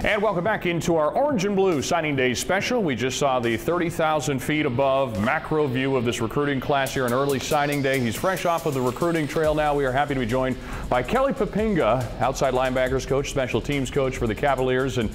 And welcome back into our Orange and Blue Signing Day special. We just saw the 30,000 feet above macro view of this recruiting class here on early signing day. He's fresh off of the recruiting trail now. We are happy to be joined by Kelly Poppinga, outside linebackers coach, special teams coach for the Cavaliers. And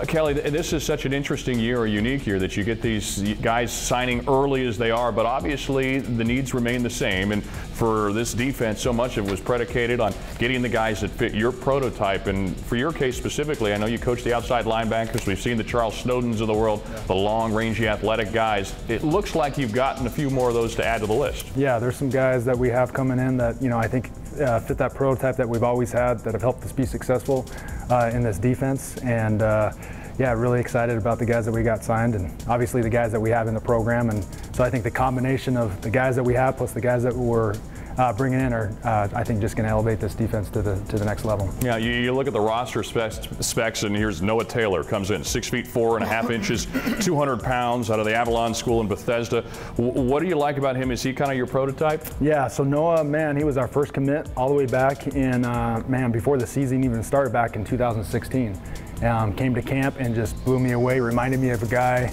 Kelly, this is such an interesting year, a unique year, that you get these guys signing early as they are, but obviously the needs remain the same. And for this defense, so much of it was predicated on getting the guys that fit your prototype. And for your case specifically, I know you coach the outside linebackers. We've seen the Charles Snowdens of the world, the long, rangy, athletic guys. It looks like you've gotten a few more of those to add to the list. Yeah, there's some guys that we have coming in that, I think fit that prototype that we've always had, that have helped us be successful in this defense. And yeah, really excited about the guys that we got signed, and obviously the guys that we have in the program. And so I think the combination of the guys that we have plus the guys that we're bringing in are, I think, just going to elevate this defense to the next level. Yeah, you look at the roster specs, and here's Noah Taylor, comes in 6 feet 4.5 inches, 200 pounds, out of the Avalon School in Bethesda. What do you like about him? Is he kind of your prototype? Yeah, so Noah, man, he was our first commit all the way back in, before the season even started back in 2016. Came to camp and just blew me away, reminded me of a guy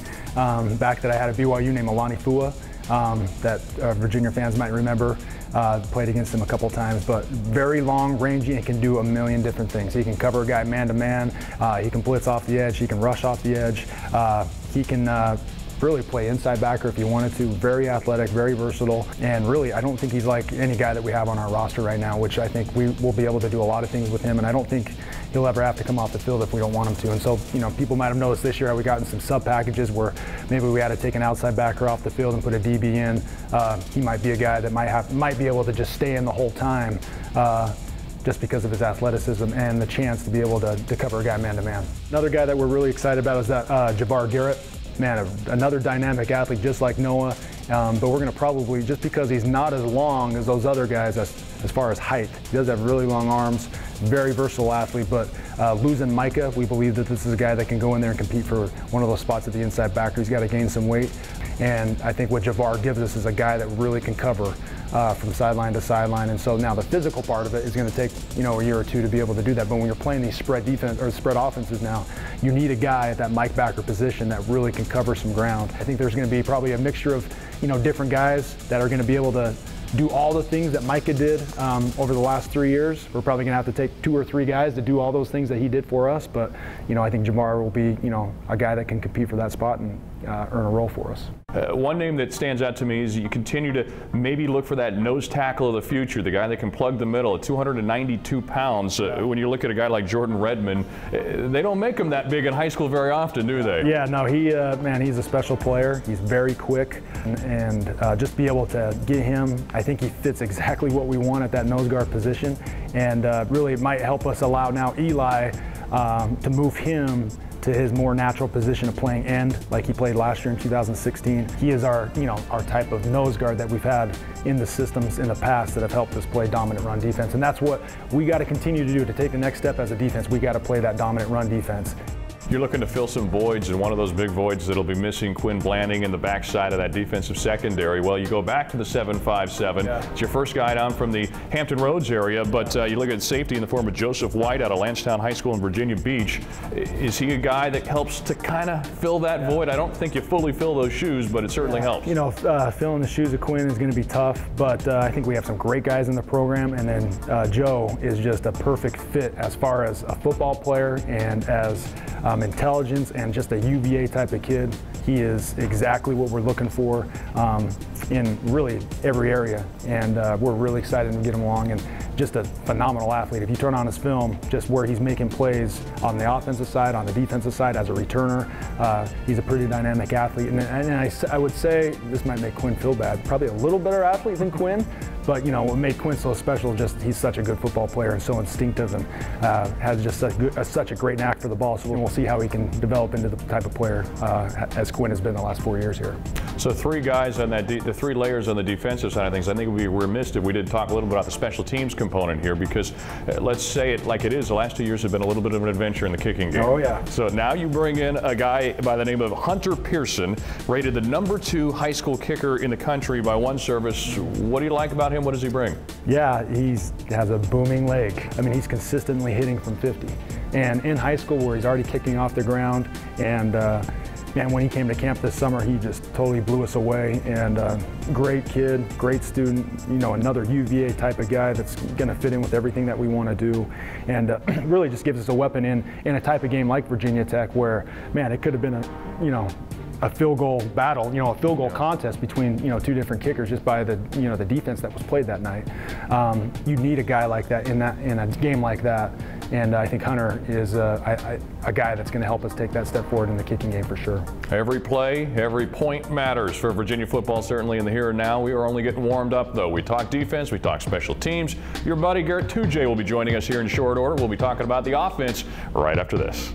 back that I had at BYU named Alani Fua, that Virginia fans might remember. Played against him a couple times, but very long, rangy, and can do a million different things. He can cover a guy man-to-man, he can blitz off the edge, he can rush off the edge, he can really play inside backer if you wanted to. Very athletic, very versatile, and really I don't think he's like any guy that we have on our roster right now, which I think we will be able to do a lot of things with him, and I don't think he'll ever have to come off the field if we don't want him to. And so, people might have noticed this year how we got in some sub packages where maybe we had to take an outside backer off the field and put a DB in. He might be a guy that might be able to just stay in the whole time, just because of his athleticism and the chance to be able to cover a guy man-to-man. Another guy that we're really excited about is that Jabbar Garrett. Man, another dynamic athlete just like Noah, but we're going to probably, just because he's not as long as those other guys as far as height, he does have really long arms, very versatile athlete, but losing Micah, we believe that this is a guy that can go in there and compete for one of those spots at the inside backer. He's got to gain some weight, and I think what Jabbar gives us is a guy that really can cover from sideline to sideline. And so now the physical part of it is going to take a year or two to be able to do that. But when you're playing these spread defense or spread offenses now, you need a guy at that Mike backer position that really can cover some ground. I think there's going to be probably a mixture of different guys that are going to be able to do all the things that Micah did over the last 3 years. We're probably going to have to take 2 or 3 guys to do all those things that he did for us. But I think Jabbar will be a guy that can compete for that spot and earn a role for us. One name that stands out to me is you continue to maybe look for that nose tackle of the future, the guy that can plug the middle at 292 pounds. When you look at a guy like Jordan Redmond, they don't make him that big in high school very often, do they? Yeah, no, he's a special player. He's very quick, and just be able to get him, I think he fits exactly what we want at that nose guard position, and really it might help us allow now Eli to move him to his more natural position of playing end, like he played last year in 2016. He is our type of nose guard that we've had in the systems in the past that have helped us play dominant run defense. And that's what we got to continue to do to take the next step as a defense. We got to play that dominant run defense. You're looking to fill some voids, and one of those big voids that'll be missing Quinn Blanding in the backside of that defensive secondary. Well, you go back to the 757. Yeah. It's your first guy down from the Hampton Roads area, but you look at safety in the form of Joseph White out of Lansdowne High School in Virginia Beach. Is he a guy that helps to kind of fill that void? I don't think you fully fill those shoes, but it certainly helps. Filling the shoes of Quinn is going to be tough, but I think we have some great guys in the program, and then Joe is just a perfect fit as far as a football player and as intelligence and just a UVA type of kid. He is exactly what we're looking for in really every area, and we're really excited to get him along, and just a phenomenal athlete. If you turn on his film, just where he's making plays on the offensive side, on the defensive side as a returner, he's a pretty dynamic athlete. And I would say, this might make Quinn feel bad, probably a little better athlete than Quinn, but what made Quinn so special, just he's such a good football player and so instinctive, and has just such a great knack for the ball. So we'll see how he can develop into the type of player as Quinn has been the last 4 years here. So 3 guys on that, the 3 layers on the defensive side of things. I think it would be remiss if we did talk a little bit about the special teams component here, because let's say it like it is, the last 2 years have been a little bit of an adventure in the kicking game. Oh yeah. So now you bring in a guy by the name of Hunter Pearson, rated the #2 high school kicker in the country by one service. What do you like about about him? What does he bring? Yeah, he has a booming leg. I mean, he's consistently hitting from 50. And in high school, where he's already kicking off the ground, and man, when he came to camp this summer, he just totally blew us away. And great kid, great student, you know, another UVA type of guy that's going to fit in with everything that we want to do. And really just gives us a weapon in a type of game like Virginia Tech where, man, it could have been a field goal battle, a field goal contest between, two different kickers just by the, the defense that was played that night. You need a guy like that in a game like that. And I think Hunter is a guy that's going to help us take that step forward in the kicking game for sure. Every play, every point matters for Virginia football, certainly in the here and now. We are only getting warmed up, though. We talk defense, we talk special teams. Your buddy Garrett Tujay will be joining us here in short order. We'll be talking about the offense right after this.